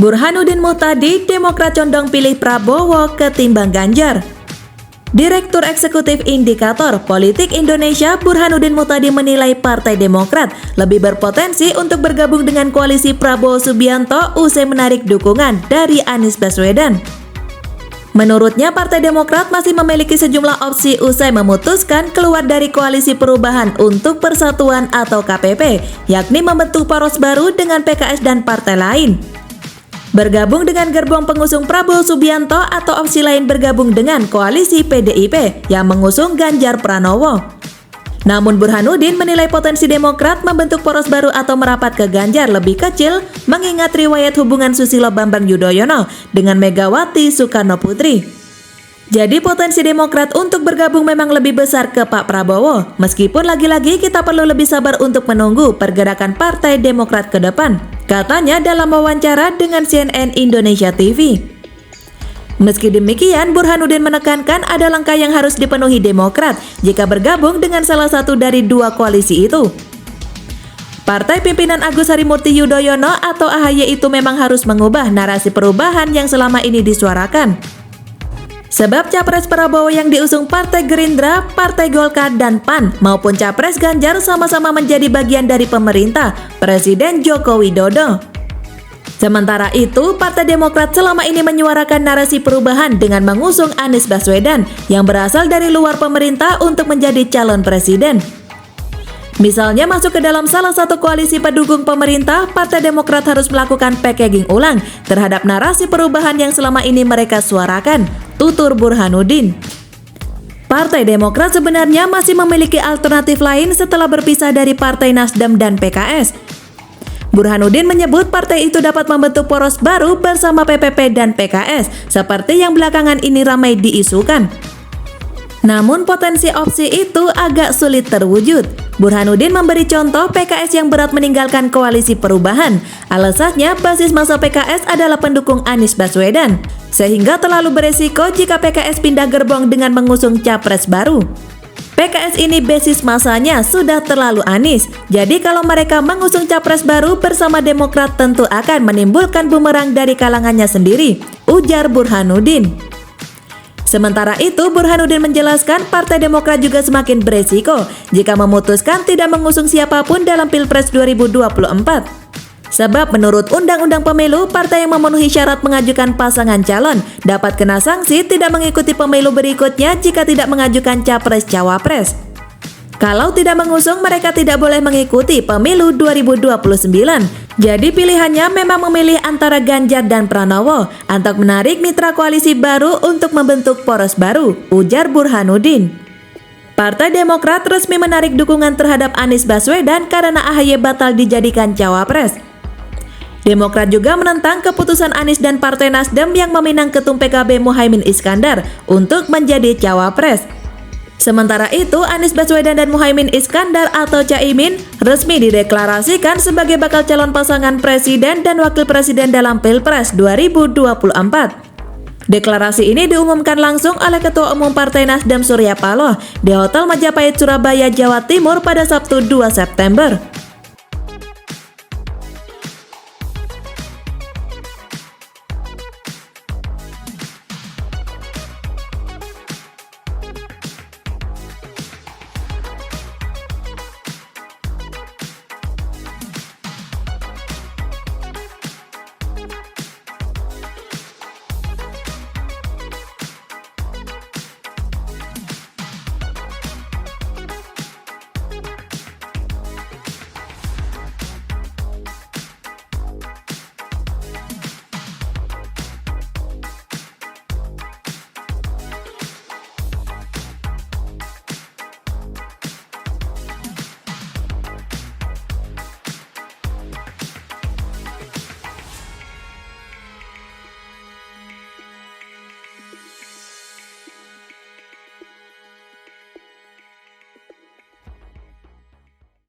Burhanuddin Muhtadi, Demokrat condong pilih Prabowo ketimbang Ganjar. Direktur Eksekutif Indikator Politik Indonesia Burhanuddin Muhtadi menilai Partai Demokrat lebih berpotensi untuk bergabung dengan koalisi Prabowo Subianto usai menarik dukungan dari Anies Baswedan. Menurutnya, Partai Demokrat masih memiliki sejumlah opsi usai memutuskan keluar dari Koalisi Perubahan untuk Persatuan atau KPP, yakni membentuk poros baru dengan PKS dan partai lain. Bergabung dengan gerbong pengusung Prabowo Subianto atau opsi lain bergabung dengan koalisi PDIP yang mengusung Ganjar Pranowo. Namun Burhanuddin menilai potensi Demokrat membentuk poros baru atau merapat ke Ganjar lebih kecil mengingat riwayat hubungan Susilo Bambang Yudhoyono dengan Megawati Soekarno Putri. Jadi potensi Demokrat untuk bergabung memang lebih besar ke Pak Prabowo, meskipun lagi-lagi kita perlu lebih sabar untuk menunggu pergerakan Partai Demokrat ke depan, katanya dalam wawancara dengan CNN Indonesia TV. Meski demikian, Burhanuddin menekankan ada langkah yang harus dipenuhi Demokrat jika bergabung dengan salah satu dari dua koalisi itu. Partai pimpinan Agus Harimurti Yudhoyono atau AHY itu memang harus mengubah narasi perubahan yang selama ini disuarakan. Sebab Capres Prabowo yang diusung Partai Gerindra, Partai Golkar, dan PAN maupun Capres Ganjar sama-sama menjadi bagian dari pemerintah Presiden Joko Widodo. Sementara itu, Partai Demokrat selama ini menyuarakan narasi perubahan dengan mengusung Anies Baswedan yang berasal dari luar pemerintah untuk menjadi calon presiden. Misalnya masuk ke dalam salah satu koalisi pendukung pemerintah, Partai Demokrat harus melakukan packaging ulang terhadap narasi perubahan yang selama ini mereka suarakan, tutur Burhanuddin. Partai Demokrat sebenarnya masih memiliki alternatif lain setelah berpisah dari Partai Nasdem dan PKS. Burhanuddin menyebut partai itu dapat membentuk poros baru bersama PPP dan PKS, seperti yang belakangan ini ramai diisukan. Namun potensi opsi itu agak sulit terwujud. Burhanuddin memberi contoh PKS yang berat meninggalkan koalisi perubahan. Alasannya basis massa PKS adalah pendukung Anies Baswedan, sehingga terlalu beresiko jika PKS pindah gerbong dengan mengusung capres baru. PKS ini basis masanya sudah terlalu Anies, jadi kalau mereka mengusung capres baru bersama Demokrat tentu akan menimbulkan bumerang dari kalangannya sendiri, ujar Burhanuddin. Sementara itu, Burhanuddin menjelaskan Partai Demokrat juga semakin beresiko jika memutuskan tidak mengusung siapapun dalam Pilpres 2024. Sebab menurut Undang-Undang Pemilu, partai yang memenuhi syarat mengajukan pasangan calon dapat kena sanksi tidak mengikuti pemilu berikutnya jika tidak mengajukan capres-cawapres. Kalau tidak mengusung, mereka tidak boleh mengikuti pemilu 2029. Jadi pilihannya memang memilih antara Ganjar dan Pranowo untuk menarik mitra koalisi baru untuk membentuk poros baru, ujar Burhanuddin. Partai Demokrat resmi menarik dukungan terhadap Anies Baswedan karena AHY batal dijadikan cawapres. Demokrat juga menentang keputusan Anies dan Partai Nasdem yang meminang Ketum PKB Muhaimin Iskandar untuk menjadi cawapres. Sementara itu, Anies Baswedan dan Muhaimin Iskandar atau Caimin resmi dideklarasikan sebagai bakal calon pasangan presiden dan wakil presiden dalam Pilpres 2024. Deklarasi ini diumumkan langsung oleh Ketua Umum Partai Nasdem Surya Paloh di Hotel Majapahit, Surabaya, Jawa Timur pada Sabtu 2 September.